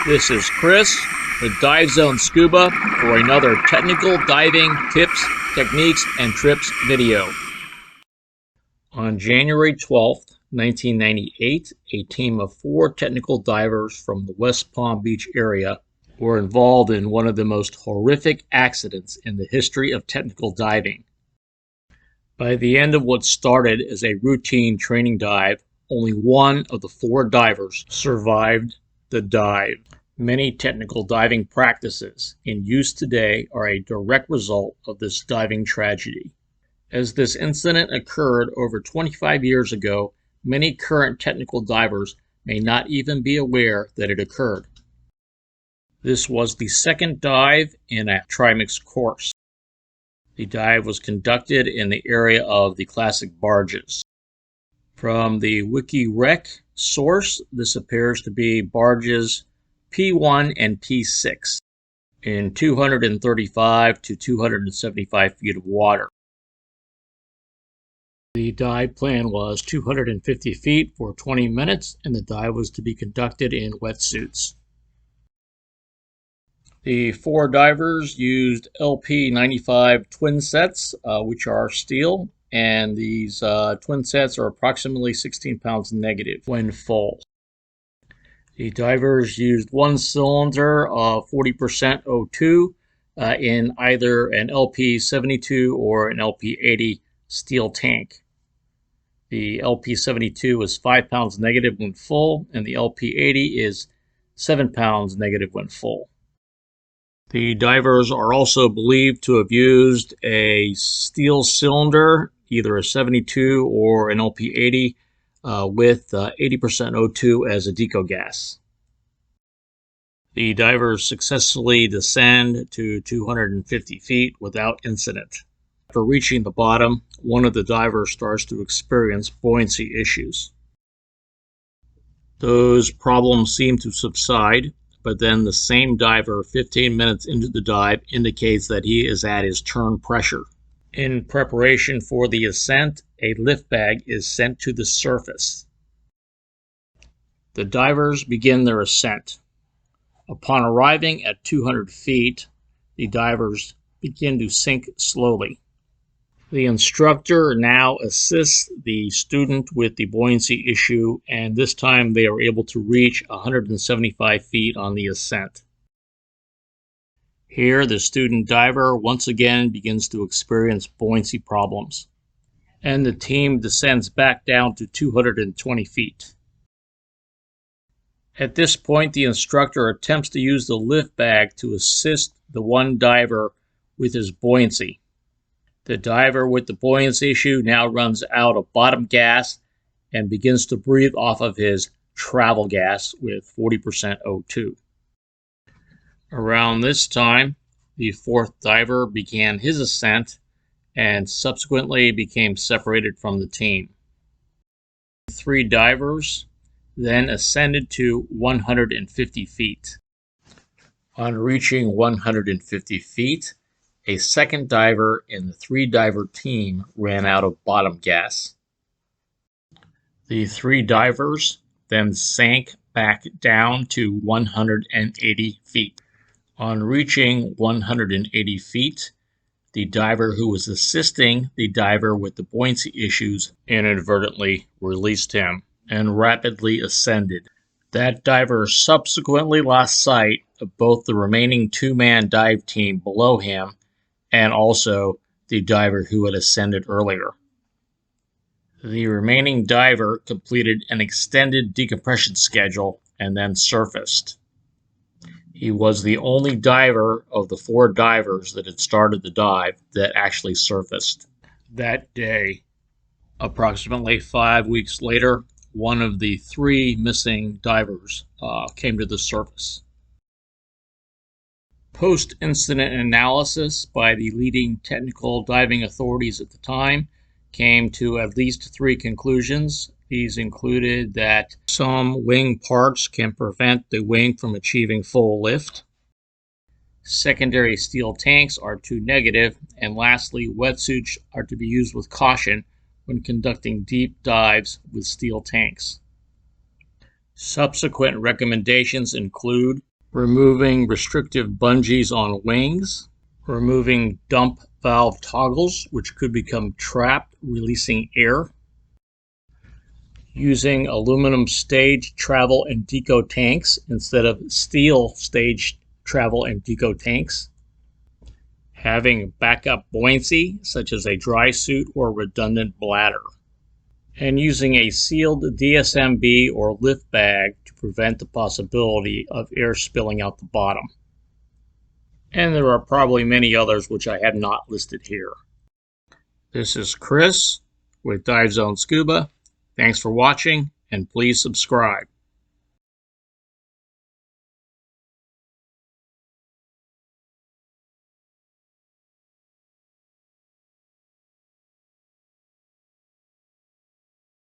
This is Chris with Dive Zone Scuba for another technical diving tips, techniques, and trips video. On January 12th, 1998, a team of 4 technical divers from the West Palm Beach area were involved in one of the most horrific accidents in the history of technical diving. By the end of what started as a routine training dive, only one of the 4 divers survived the dive. Many technical diving practices in use today are a direct result of this diving tragedy. As this incident occurred over 25 years ago, many current technical divers may not even be aware that it occurred. This was the second dive in a trimix course. The dive was conducted in the area of the classic barges. From the WikiRec source, this appears to be barges P1 and P6 in 235 to 275 feet of water. The dive plan was 250 feet for 20 minutes, and the dive was to be conducted in wetsuits. The 4 divers used LP95 twin sets, which are steel, and these twin sets are approximately 16 pounds negative when full. The divers used one cylinder of 40% O2 in either an LP72 or an LP80 steel tank. The LP72 is 5 pounds negative when full, and the LP80 is 7 pounds negative when full. The divers are also believed to have used a steel cylinder, either a 72 or an LP80, with 80% O2 as a deco gas. The divers successfully descend to 250 feet without incident. After reaching the bottom, one of the divers starts to experience buoyancy issues. Those problems seem to subside, but then the same diver 15 minutes into the dive indicates that he is at his turn pressure. In preparation for the ascent, a lift bag is sent to the surface. The divers begin their ascent. Upon arriving at 200 feet, the divers begin to sink slowly. The instructor now assists the student with the buoyancy issue, and this time they are able to reach 175 feet on the ascent. Here, the student diver once again begins to experience buoyancy problems, and the team descends back down to 220 feet. At this point, the instructor attempts to use the lift bag to assist the one diver with his buoyancy. The diver with the buoyancy issue now runs out of bottom gas and begins to breathe off of his travel gas with 40% O2. Around this time, the 4th diver began his ascent and subsequently became separated from the team. 3 divers then ascended to 150 feet. On reaching 150 feet, a second diver in the 3-diver team ran out of bottom gas. The 3 divers then sank back down to 180 feet. On reaching 180 feet, the diver who was assisting the diver with the buoyancy issues inadvertently released him and rapidly ascended. That diver subsequently lost sight of both the remaining 2-man dive team below him and also the diver who had ascended earlier. The remaining diver completed an extended decompression schedule and then surfaced. He was the only diver of the 4 divers that had started the dive that actually surfaced. That day, approximately 5 weeks later, one of the 3 missing divers came to the surface. Post-incident analysis by the leading technical diving authorities at the time came to at least 3 conclusions. These included that some wing parts can prevent the wing from achieving full lift. Secondary steel tanks are too negative, and lastly, wetsuits are to be used with caution when conducting deep dives with steel tanks. Subsequent recommendations include removing restrictive bungees on wings, removing dump valve toggles, which could become trapped, releasing air, using aluminum stage travel and deco tanks instead of steel stage travel and deco tanks, having backup buoyancy such as a dry suit or redundant bladder, and using a sealed DSMB or lift bag to prevent the possibility of air spilling out the bottom. And there are probably many others which I have not listed here. This is Chris with Dive Zone Scuba. Thanks for watching, and please subscribe.